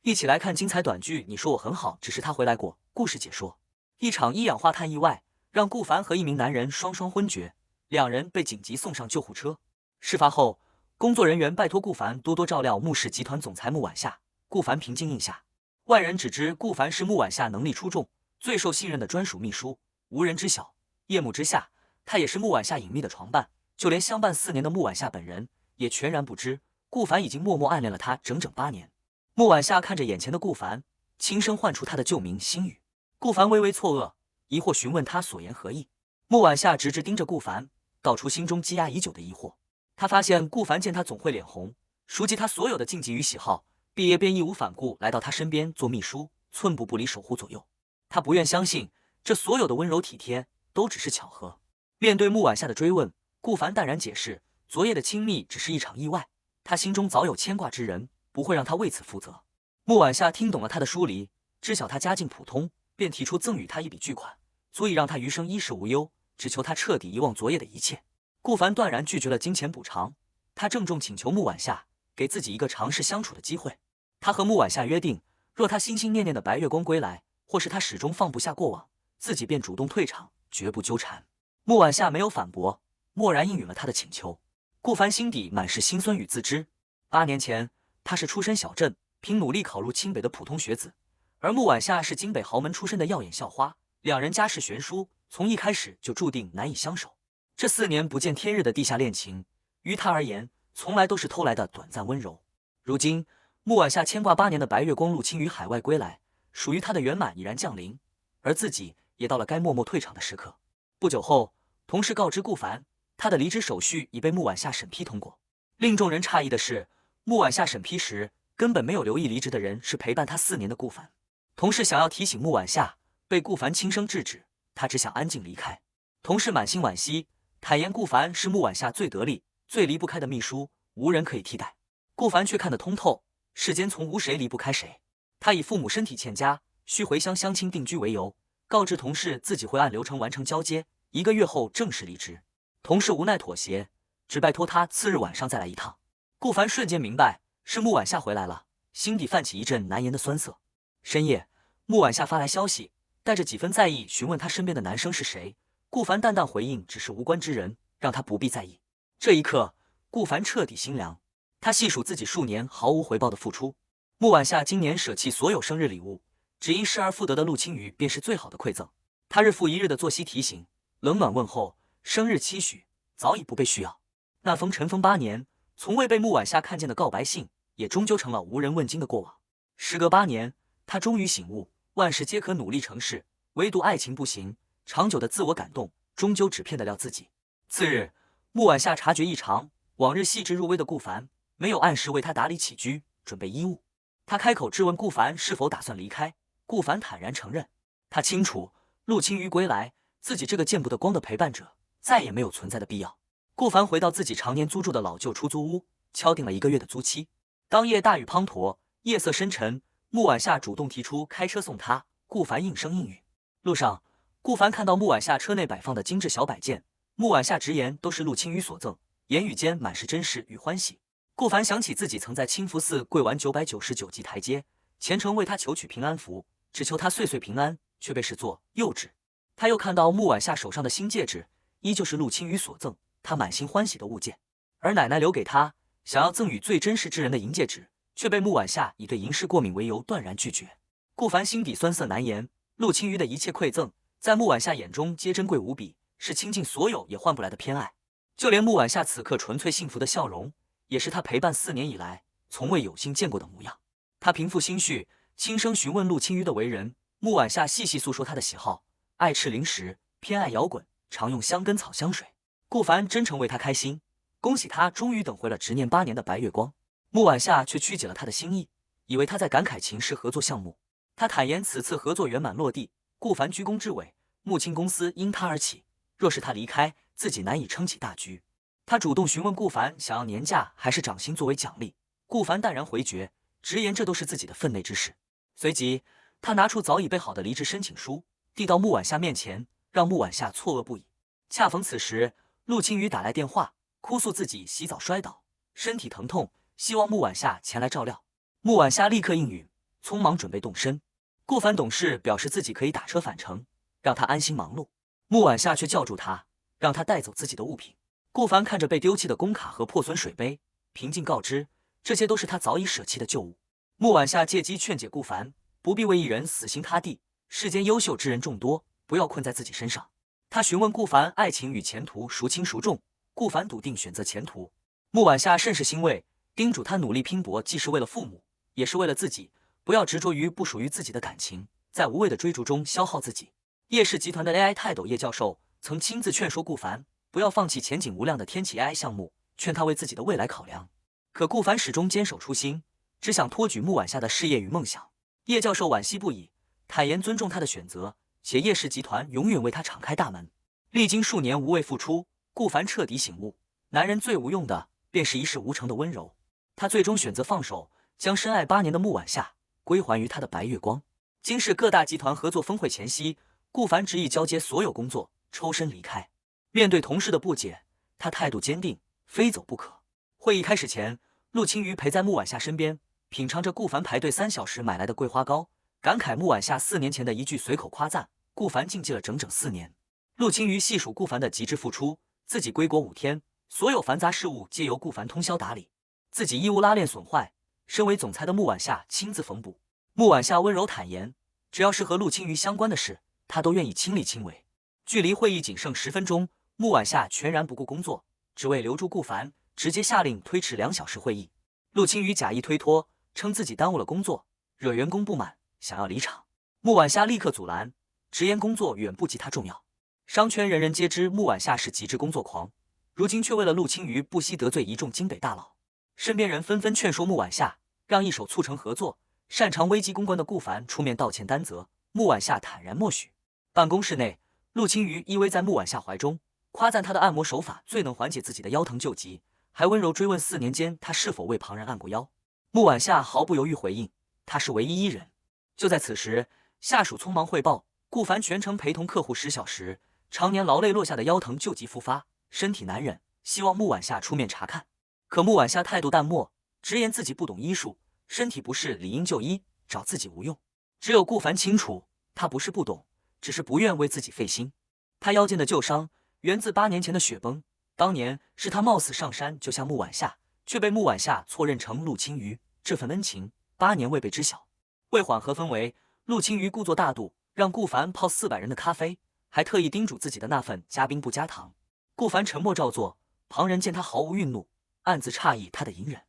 一起来看精彩短剧。你说我很好，只是他回来过。故事解说：一场一氧化碳意外让顾凡和一名男人双双昏厥，两人被紧急送上救护车。事发后，工作人员拜托顾凡多多照料穆氏集团总裁穆晚夏。顾凡平静应下。外人只知顾凡是穆晚夏能力出众、最受信任的专属秘书，无人知晓。夜幕之下，他也是穆晚夏隐秘的床伴，就连相伴4年的穆晚夏本人也全然不知，顾凡已经默默暗恋了他整整8年。穆晚夏看着眼前的顾凡，轻声唤出他的旧名星宇。顾凡微微错愕，疑惑询问他所言何意。穆晚夏直直盯着顾凡，道出心中积压已久的疑惑。他发现顾凡见他总会脸红，熟悉他所有的禁忌与喜好，毕业便义无反顾来到他身边做秘书，寸步不离守护左右。他不愿相信这所有的温柔体贴都只是巧合。面对穆晚夏的追问，顾凡淡然解释，昨夜的亲密只是一场意外，他心中早有牵挂之人，不会让他为此负责。穆晚夏听懂了他的疏离，知晓他家境普通，便提出赠予他一笔巨款，足以让他余生衣食无忧，只求他彻底遗忘昨夜的一切。顾凡断然拒绝了金钱补偿，他郑重请求穆晚夏给自己一个尝试相处的机会。他和穆晚夏约定，若他心心念念的白月光归来，或是他始终放不下过往，自己便主动退场，绝不纠缠。穆晚夏没有反驳，默然应允了他的请求。顾凡心底满是心酸与自知。8年前，他是出身小镇，凭努力考入清北的普通学子，而穆晚夏是京北豪门出身的耀眼校花，两人家世悬殊，从一开始就注定难以相守。这4年不见天日的地下恋情，于他而言，从来都是偷来的短暂温柔。如今，穆晚夏牵挂8年的白月光陆青于海外归来，属于他的圆满已然降临，而自己也到了该默默退场的时刻。不久后，同事告知顾凡，他的离职手续已被穆晚夏审批通过。令众人诧异的是，穆晚夏审批时根本没有留意离职的人是陪伴他4年的顾凡。同事想要提醒穆晚夏，被顾凡轻声制止，他只想安静离开。同事满心惋惜，坦言顾凡是穆晚夏最得力、最离不开的秘书，无人可以替代。顾凡却看得通透，世间从无谁离不开谁。他以父母身体欠佳，需回乡相亲定居为由，告知同事自己会按流程完成交接，1个月后正式离职。同事无奈妥协，只拜托他次日晚上再来一趟。顾凡瞬间明白是穆晚夏回来了，心底泛起一阵难言的酸涩。深夜，穆晚夏发来消息，带着几分在意询问他身边的男生是谁。顾凡淡淡回应只是无关之人，让他不必在意。这一刻，顾凡彻底心凉。他细数自己数年毫无回报的付出。穆晚夏今年舍弃所有生日礼物，只因失而复得的陆青鱼便是最好的馈赠。他日复一日的作息提醒、冷暖问候、生日期许，早已不被需要。那封尘封8年，从未被穆晚夏看见的告白信，也终究成了无人问津的过往。时隔8年，他终于醒悟，万事皆可努力成事，唯独爱情不行。长久的自我感动，终究只骗得了自己。次日，穆晚夏察觉异常，往日细致入微的顾凡没有按时为他打理起居、准备衣物。他开口质问顾凡是否打算离开，顾凡坦然承认，他清楚陆青鱼归来，自己这个见不得光的陪伴者再也没有存在的必要。顾凡回到自己常年租住的老旧出租屋，敲定了1个月的租期。当夜大雨滂沱，夜色深沉，穆晚夏主动提出开车送他，顾凡应声应允。路上，顾凡看到穆晚夏车内摆放的精致小摆件，穆晚夏直言都是陆青鱼所赠，言语间满是真实与欢喜。顾凡想起自己曾在清福寺跪完999级台阶，虔诚为他求取平安符，只求他岁岁平安，却被视作幼稚。他又看到穆晚夏手上的新戒指，依旧是陆青鱼所赠，他满心欢喜的物件。而奶奶留给他想要赠予最珍视之人的银戒指，却被穆晚夏以对银饰过敏为由断然拒绝。顾凡心底酸涩难言，陆青鱼的一切馈赠，在穆晚夏眼中皆珍贵无比，是倾尽所有也换不来的偏爱。就连穆晚夏此刻纯粹幸福的笑容，也是他陪伴4年以来从未有幸见过的模样。他平复心绪，轻声询问陆青鱼的为人。穆晚夏细细诉说他的喜好，爱吃零食，偏爱摇滚，常用香根草香水。顾凡真诚为他开心，恭喜他终于等回了执念8年的白月光。穆晚夏却曲解了他的心意，以为他在感慨秦氏合作项目。他坦言此次合作圆满落地，顾凡居功至伟，穆青公司因他而起，若是他离开，自己难以撑起大局。他主动询问顾凡想要年假还是涨薪作为奖励，顾凡淡然回绝，直言这都是自己的分内之事。随即，他拿出早已备好的离职申请书，递到穆晚夏面前，让穆晚夏错愕不已。恰逢此时，陆青鱼打来电话，哭诉自己洗澡摔倒，身体疼痛，希望穆晚夏前来照料。穆晚夏立刻应允，匆忙准备动身。顾凡懂事，表示自己可以打车返程，让他安心忙碌。穆晚夏却叫住他，让他带走自己的物品。顾凡看着被丢弃的工卡和破损水杯，平静告知，这些都是他早已舍弃的旧物。穆晚夏借机劝解顾凡，不必为一人死心塌地，世间优秀之人众多，不要困在自己身上。他询问顾凡爱情与前途孰轻孰重，顾凡笃定选择前途。穆晚夏甚是欣慰，叮嘱他努力拼搏，既是为了父母，也是为了自己，不要执着于不属于自己的感情，在无谓的追逐中消耗自己。叶氏集团的 AI 泰斗叶教授曾亲自劝说顾凡不要放弃前景无量的天启 AI 项目，劝他为自己的未来考量。可顾凡始终坚守初心，只想托举穆晚夏的事业与梦想。叶教授惋惜不已，坦言尊重他的选择，且叶氏集团永远为他敞开大门。历经数年无谓付出，顾凡彻底醒悟，男人最无用的便是一事无成的温柔。他最终选择放手，将深爱8年的穆晚夏归还于他的白月光。今是各大集团合作峰会前夕，顾凡执意交接所有工作，抽身离开。面对同事的不解，他态度坚定，非走不可。会议开始前，陆清瑜陪在穆晚夏身边，品尝着顾凡排队3小时买来的桂花糕，感慨穆晚夏4年前的一句随口夸赞，顾凡静寂了整整4年。陆清瑜细数顾凡的极致付出，自己归国5天，所有繁杂事务皆由顾凡通宵打理，自己衣物拉链损坏，身为总裁的穆晚夏亲自缝补。穆晚夏温柔坦言，只要是和陆清瑜相关的事，他都愿意亲力亲为。距离会议仅剩10分钟，穆晚夏全然不顾工作，只为留住顾凡，直接下令推迟2小时会议。陆清瑜假意推脱，称自己耽误了工作，惹员工不满，想要离场。穆晚夏立刻阻拦，直言工作远不及他重要。商圈人人皆知穆晚夏是极致工作狂，如今却为了陆清瑜不惜得罪一众京北大佬。身边人纷纷劝说穆晚夏，让一手促成合作、擅长危机公关的顾凡出面道歉担责。穆晚夏坦然默许。办公室内，陆清瑜依偎在穆晚夏怀中，夸赞她的按摩手法最能缓解自己的腰疼救急，还温柔追问4年间他是否为旁人按过腰。穆晚夏毫不犹豫回应，他是唯一1人。就在此时，下属匆忙汇报，顾凡全程陪同客户10小时，常年劳累落下的腰疼旧疾复发，身体难忍，希望穆晚夏出面查看。可穆晚夏态度淡漠，直言自己不懂医术，身体不适理应就医，找自己无用。只有顾凡清楚，他不是不懂，只是不愿为自己费心。他腰间的旧伤源自8年前的雪崩，当年是他冒死上山救下穆晚夏，却被穆晚夏错认成陆清瑜，这份恩情8年未被知晓。为缓和氛围，陆清瑜故作大度，让顾凡泡400人的咖啡，还特意叮嘱自己的那份加冰不加糖。顾凡沉默照做，旁人见他毫无愠怒，暗自诧异他的隐忍。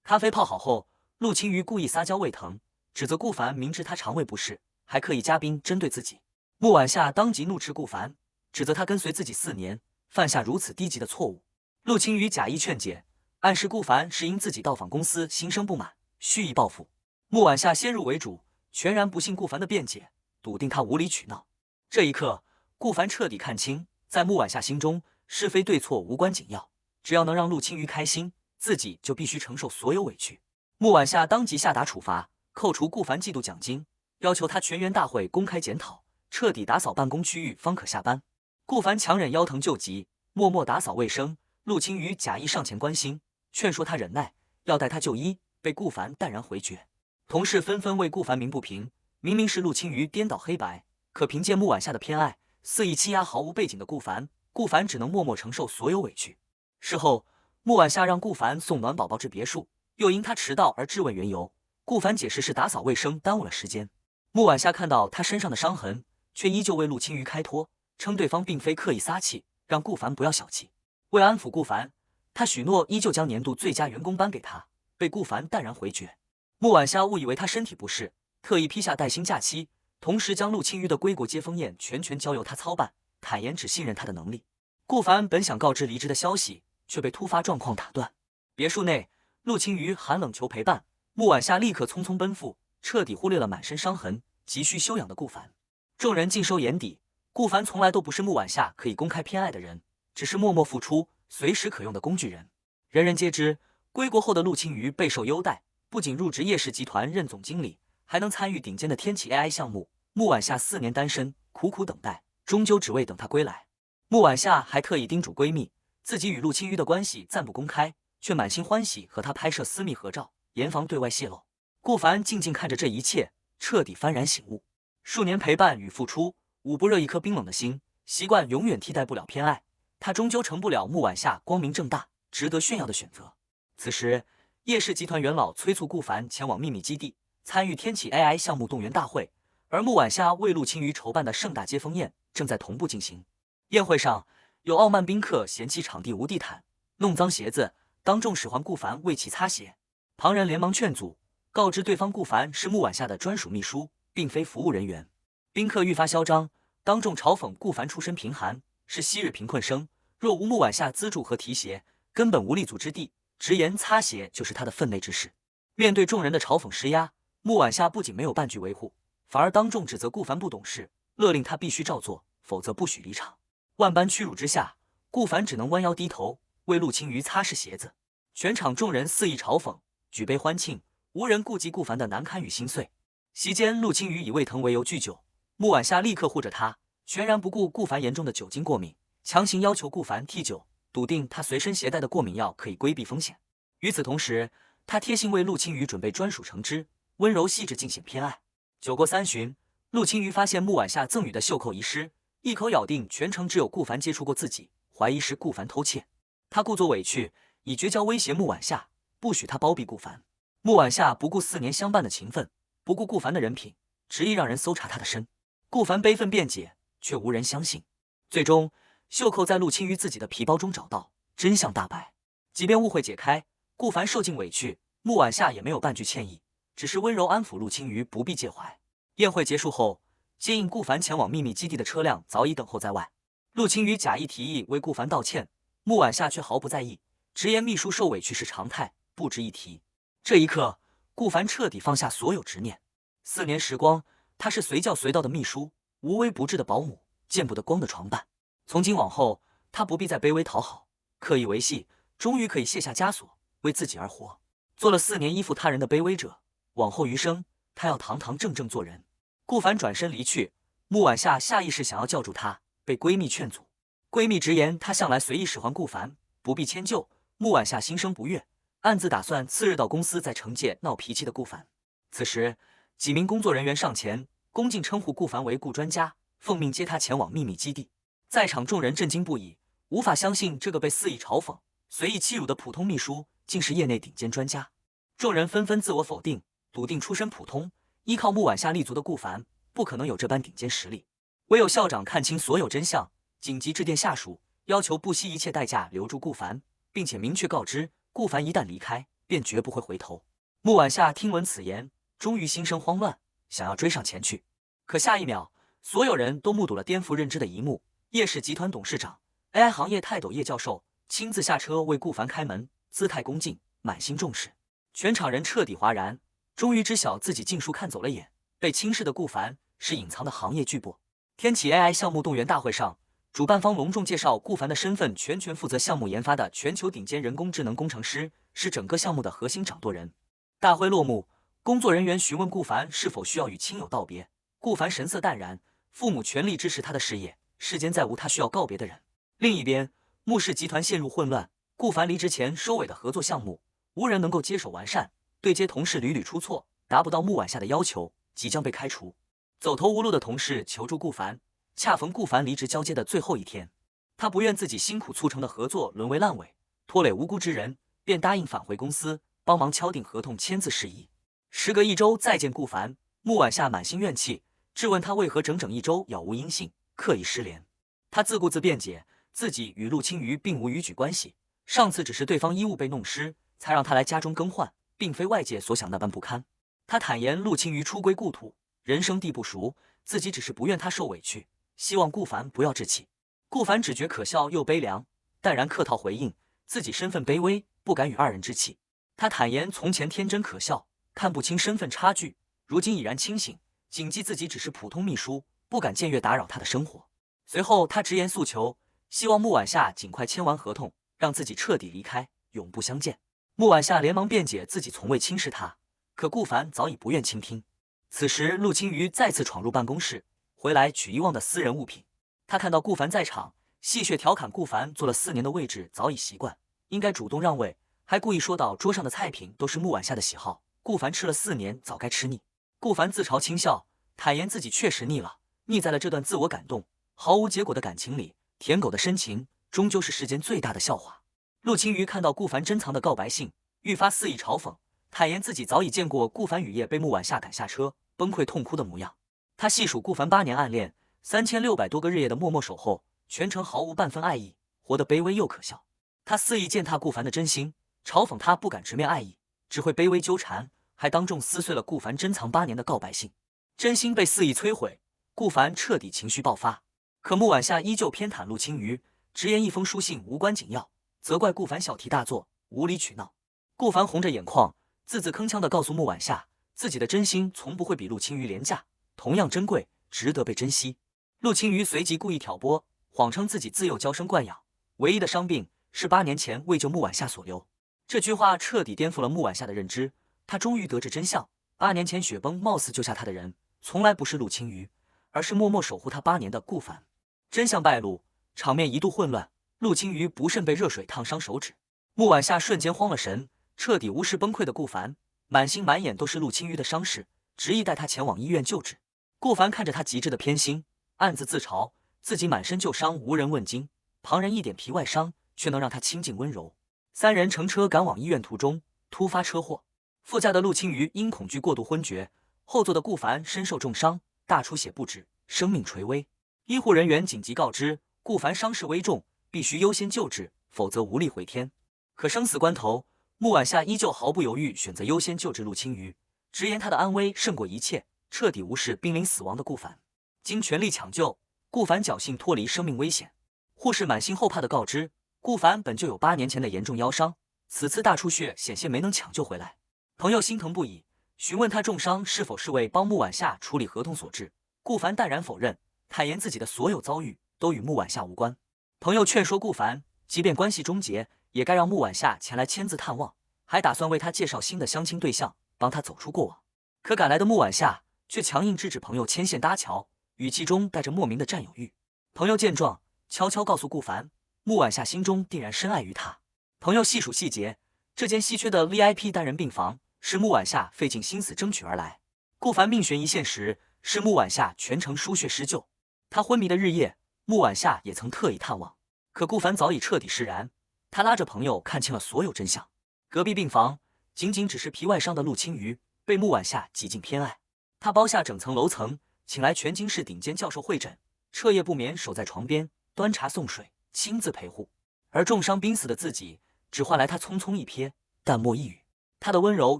咖啡泡好后，陆清瑜故意撒娇胃疼，指责顾凡明知他肠胃不适，还刻意加冰针对自己。穆晚夏当即怒斥顾凡，指责他跟随自己4年，犯下如此低级的错误。陆清瑜假意劝解，暗示顾凡是因自己到访公司心生不满，蓄意报复。穆晚夏先入为主，全然不信顾凡的辩解，笃定他无理取闹。这一刻，顾凡彻底看清，在穆晚夏心中，是非对错无关紧要，只要能让陆清瑜开心，自己就必须承受所有委屈。穆晚夏当即下达处罚，扣除顾凡季度奖金，要求他全员大会公开检讨，彻底打扫办公区域方可下班。顾凡强忍腰疼救急，默默打扫卫生。陆清瑜假意上前关心，劝说他忍耐，要带他就医，被顾凡淡然回绝。同事纷纷为顾凡鸣不平，明明是陆清瑜颠倒黑白，可凭借穆晚夏的偏爱，肆意欺压毫无背景的顾凡，顾凡只能默默承受所有委屈。事后，穆晚夏让顾凡送暖宝宝至别墅，又因他迟到而质问缘由。顾凡解释是打扫卫生耽误了时间。穆晚夏看到他身上的伤痕，却依旧为陆清瑜开脱，称对方并非刻意撒气，让顾凡不要小气。为安抚顾凡，他许诺依旧将年度最佳员工颁给他，被顾凡淡然回绝。穆晚夏误以为他身体不适，特意批下带薪假期，同时将陆清瑜的归国接风宴全权交由他操办，坦言只信任他的能力。顾凡本想告知离职的消息，却被突发状况打断。别墅内，陆清瑜寒冷求陪伴，穆晚夏立刻匆匆奔赴，彻底忽略了满身伤痕、急需休养的顾凡。众人尽收眼底，顾凡从来都不是穆晚夏可以公开偏爱的人，只是默默付出、随时可用的工具人。人人皆知，归国后的陆清瑜备受优待，不仅入职叶氏集团任总经理，还能参与顶尖的天启 AI 项目。穆晚夏4年单身，苦苦等待，终究只为等他归来。穆晚夏还特意叮嘱闺蜜，自己与陆清瑜的关系暂不公开，却满心欢喜和他拍摄私密合照，严防对外泄露。顾凡静静看着这一切，彻底幡然醒悟。数年陪伴与付出，捂不热一颗冰冷的心，习惯永远替代不了偏爱，他终究成不了穆晚夏光明正大、值得炫耀的选择。此时，叶氏集团元老催促顾凡前往秘密基地，参与天启 AI 项目动员大会，而穆晚夏为陆青鱼筹办的盛大接风宴正在同步进行。宴会上，有傲慢宾客嫌弃场地无地毯，弄脏鞋子，当众使唤顾凡为其擦鞋。旁人连忙劝阻，告知对方顾凡是穆晚夏的专属秘书，并非服务人员。宾客愈发嚣张，当众嘲讽顾凡出身贫寒，是昔日贫困生，若无穆晚夏资助和提携，根本无立足之地，直言擦鞋就是他的分内之事。面对众人的嘲讽施压，穆晚夏不仅没有半句维护，反而当众指责顾凡不懂事，勒令他必须照做，否则不许离场。万般屈辱之下，顾凡只能弯腰低头，为陆青鱼擦拭鞋子。全场众人肆意嘲讽，举杯欢庆，无人顾及顾凡的难堪与心碎。席间，陆青鱼以胃疼为由酗酒，穆晚夏立刻护着他，全然不顾顾凡严重的酒精过敏，强行要求顾凡替酒，笃定他随身携带的过敏药可以规避风险。与此同时，他贴心为陆青鱼准备专属橙汁，温柔细致，尽显偏爱。酒过3巡，陆青鱼发现穆晚夏赠予的袖扣遗失，一口咬定全程只有顾凡接触过自己，怀疑是顾凡偷窃。他故作委屈，以绝交威胁穆晚夏，不许他包庇顾凡。穆晚夏不顾4年相伴的情分，不顾顾凡的人品，执意让人搜查他的身。顾凡悲愤辩解，却无人相信。最终，袖扣在陆青鱼自己的皮包中找到，真相大白。即便误会解开，顾凡受尽委屈，穆晚夏也没有半句歉意，只是温柔安抚陆青鱼不必介怀。宴会结束后，接应顾凡前往秘密基地的车辆早已等候在外。陆青鱼假意提议为顾凡道歉，穆晚夏却毫不在意，直言秘书受委屈是常态，不值一提。这一刻，顾凡彻底放下所有执念。4年时光，他是随叫随到的秘书，无微不至的保姆，见不得光的床伴。从今往后，他不必再卑微讨好，刻意维系，终于可以卸下枷锁，为自己而活。做了4年依附他人的卑微者，往后余生，他要堂堂正正做人。顾凡转身离去，穆晚夏下意识想要叫住他，被闺蜜劝阻。闺蜜直言她向来随意使唤顾凡，不必迁就。穆晚夏心生不悦，暗自打算次日到公司再惩戒闹脾气的顾凡。此时，几名工作人员上前，恭敬称呼顾凡为顾专家，奉命接他前往秘密基地。在场众人震惊不已，无法相信这个被肆意嘲讽、随意欺辱的普通秘书，竟是业内顶尖专家。众人纷纷自我否定，笃定出身普通，依靠穆晚夏立足的顾凡，不可能有这般顶尖实力。唯有校长看清所有真相，紧急致电下属，要求不惜一切代价留住顾凡，并且明确告知顾凡一旦离开，便绝不会回头。穆晚夏听闻此言，终于心生慌乱，想要追上前去。可下一秒，所有人都目睹了颠覆认知的一幕：叶氏集团董事长、AI 行业泰斗叶教授亲自下车为顾凡开门，姿态恭敬，满心重视。全场人彻底哗然，终于知晓自己尽数看走了眼，被轻视的顾凡是隐藏的行业巨擘。天启 AI 项目动员大会上，主办方隆重介绍顾凡的身份：全权负责项目研发的全球顶尖人工智能工程师，是整个项目的核心掌舵人。大会落幕，工作人员询问顾凡是否需要与亲友道别，顾凡神色淡然，父母全力支持他的事业，世间再无他需要告别的人。另一边，穆氏集团陷入混乱，顾凡离职前收尾的合作项目，无人能够接手完善，对接同事屡屡出错，达不到穆晚夏的要求，即将被开除。走投无路的同事求助顾凡，恰逢顾凡离职交接的最后一天，他不愿自己辛苦促成的合作沦为烂尾，拖累无辜之人，便答应返回公司帮忙敲定合同签字事宜。时隔1周再见顾凡，穆晚夏满心怨气，质问他为何整整1周杳无音信，刻意失联。他自顾自辩解，自己与陆青鱼并无逾矩关系，上次只是对方衣物被弄湿，才让他来家中更换，并非外界所想那般不堪。他坦言陆青鱼出归故土，人生地不熟，自己只是不愿他受委屈，希望顾凡不要置气。顾凡只觉可笑又悲凉，淡然客套回应自己身份卑微，不敢与二人置气。他坦言从前天真可笑，看不清身份差距，如今已然清醒，谨记自己只是普通秘书，不敢僭越打扰他的生活。随后他直言诉求，希望穆晚夏尽快签完合同，让自己彻底离开，永不相见。穆晚夏连忙辩解自己从未轻视他，可顾凡早已不愿倾听。此时陆青鱼再次闯入办公室，回来取遗忘的私人物品。他看到顾凡在场，戏谑调侃顾凡做了4年的位置早已习惯，应该主动让位，还故意说到桌上的菜品都是穆晚夏的喜好，顾凡吃了4年，早该吃腻。顾凡自嘲轻笑，坦言自己确实腻了，腻在了这段自我感动毫无结果的感情里。舔狗的深情终究是世间最大的笑话。陆青瑜看到顾凡珍藏的告白信，愈发肆意嘲讽，坦言自己早已见过顾凡雨夜被穆晚夏赶下车，崩溃痛哭的模样。他细数顾凡8年暗恋，3600多个日夜的默默守候，全程毫无半分爱意，活得卑微又可笑。他肆意践踏顾凡的真心，嘲讽他不敢直面爱意，只会卑微纠缠，还当众撕碎了顾凡珍藏8年的告白信。真心被肆意摧毁，顾凡彻底情绪爆发。可穆晚夏依旧偏袒陆青瑜，直言一封书信无关紧要，责怪顾凡小题大做，无理取闹。顾凡红着眼眶，字字铿锵地告诉穆晚夏，自己的真心从不会比陆青瑜廉价，同样珍贵，值得被珍惜。陆青瑜随即故意挑拨，谎称自己自幼娇生惯养，唯一的伤病是8年前为救穆晚夏所留。这句话彻底颠覆了穆晚夏的认知，他终于得知真相：8年前雪崩貌似救下他的人，从来不是陆青瑜，而是默默守护他8年的顾凡。真相败露，场面一度混乱，陆青瑜不慎被热水烫伤手指。穆晚夏瞬间慌了神，彻底无视崩溃的顾凡，满心满眼都是陆青瑜的伤势，执意带他前往医院救治。顾凡看着他极致的偏心，暗自自嘲，自己满身旧伤无人问津，旁人一点皮外伤却能让他清静温柔。3人乘车赶往医院途中，突发车祸，副驾的陆青瑜因恐惧过度昏厥，后座的顾凡身受重伤，大出血不止，生命垂危。医护人员紧急告知，顾凡伤势危重，必须优先救治，否则无力回天。可生死关头，穆晚夏依旧毫不犹豫选择优先救治陆青瑜，直言他的安危胜过一切，彻底无视濒临死亡的顾凡。经全力抢救，顾凡侥幸脱离生命危险。护士满心后怕的告知，顾凡本就有8年前的严重腰伤，此次大出血险些没能抢救回来。朋友心疼不已，询问他重伤是否是为帮穆晚夏处理合同所致，顾凡淡然否认，坦言自己的所有遭遇都与穆晚夏无关。朋友劝说顾凡，即便关系终结，也该让穆晚夏前来签字探望，还打算为他介绍新的相亲对象，帮他走出过往。可赶来的穆晚夏却强硬制止朋友牵线搭桥，语气中带着莫名的占有欲。朋友见状，悄悄告诉顾凡，穆晚夏心中定然深爱于他。朋友细数细节，这间稀缺的 VIP 单人病房是穆晚夏费尽心思争取而来。顾凡命悬一线时，是穆晚夏全程输血施救。他昏迷的日夜，穆晚夏也曾特意探望，可顾凡早已彻底释然。他拉着朋友看清了所有真相。隔壁病房仅仅只是皮外伤的陆青瑜，被穆晚夏极尽偏爱。他包下整层楼层，请来全京市顶尖教授会诊，彻夜不眠守在床边，端茶送水，亲自陪护。而重伤濒死的自己，只换来他匆匆一瞥，淡漠一语。他的温柔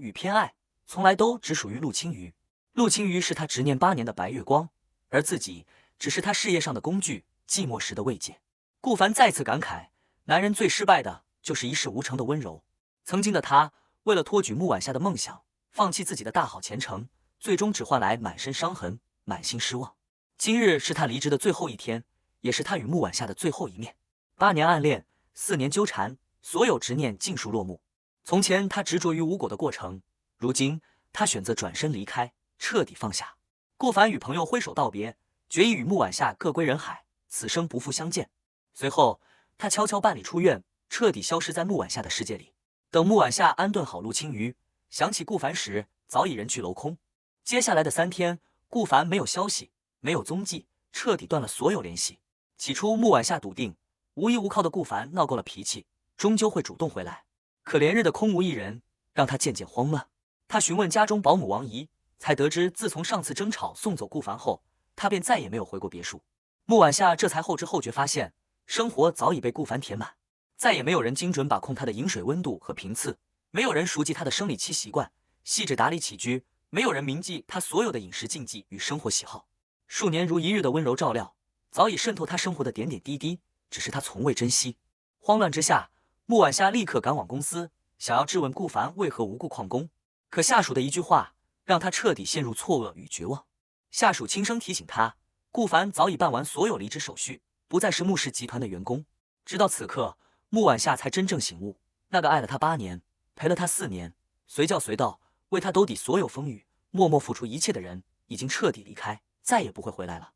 与偏爱，从来都只属于陆青瑜。陆青瑜是他执念8年的白月光，而自己只是他事业上的工具，寂寞时的慰藉。顾凡再次感慨，男人最失败的就是一事无成的温柔。曾经的他，为了托举穆晚夏的梦想，放弃自己的大好前程，最终只换来满身伤痕，满心失望。今日是他离职的最后一天，也是他与穆晚夏的最后一面。8年暗恋，4年纠缠，所有执念尽数落幕。从前他执着于无果的过程，如今他选择转身离开，彻底放下。顾凡与朋友挥手道别，决意与穆晚夏各归人海，此生不复相见。随后他悄悄办理出院，彻底消失在穆晚夏的世界里。等穆晚夏安顿好陆青瑜，想起顾凡时，早已人去楼空。接下来的3天，顾凡没有消息，没有踪迹，彻底断了所有联系。起初穆晚夏笃定，无依无靠的顾凡闹够了脾气，终究会主动回来。可连日的空无一人，让他渐渐慌乱。他询问家中保姆王姨，才得知自从上次争吵送走顾凡后，他便再也没有回过别墅。穆晚夏这才后知后觉发现，生活早已被顾凡填满，再也没有人精准把控他的饮水温度和频次，没有人熟记他的生理期习惯，细致打理起居，没有人铭记他所有的饮食禁忌与生活喜好。数年如一日的温柔照料，早已渗透他生活的点点滴滴，只是他从未珍惜。慌乱之下，穆晚夏立刻赶往公司，想要质问顾凡为何无故旷工。可下属的一句话，让他彻底陷入错愕与绝望。下属轻声提醒他，顾凡早已办完所有离职手续，不再是穆氏集团的员工。直到此刻，穆晚夏才真正醒悟，那个爱了他8年，陪了他4年，随叫随到，为他兜底所有风雨，默默付出一切的人，已经彻底离开，再也不会回来了。